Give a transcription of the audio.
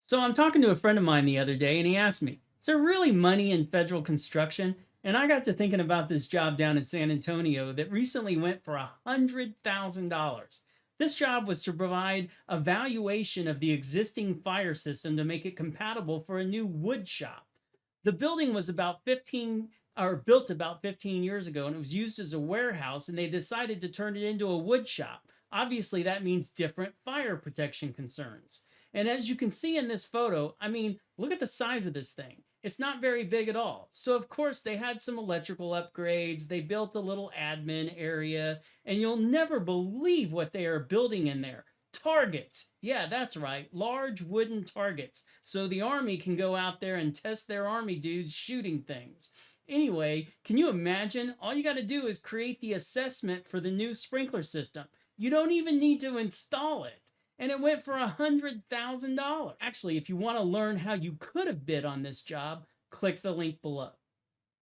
So I'm talking to a friend of mine the other day, and he asked me, "Is there really money in federal construction?" And I got to thinking about this job down in San Antonio that recently went for $100,000. This job was to provide a valuation of the existing fire system to make it compatible for a new wood shop. The building was about 15 or built about 15 years ago, and it was used as a warehouse, and they decided to turn it into a wood shop. Obviously, that means different fire protection concerns. And as you can see in this photo, I mean, look at the size of this thing. It's not very big at all. So, of course, they had some electrical upgrades. They built a little admin area, and you'll never believe what they are building in there. Targets. Yeah, that's right. Large wooden targets. So the army can go out there and test their army dudes shooting things. Anyway, can you imagine? All you got to do is create the assessment for the new sprinkler system. You don't even need to install it, and it went for $100,000. Actually, if you want to learn how you could have bid on this job, click the link below.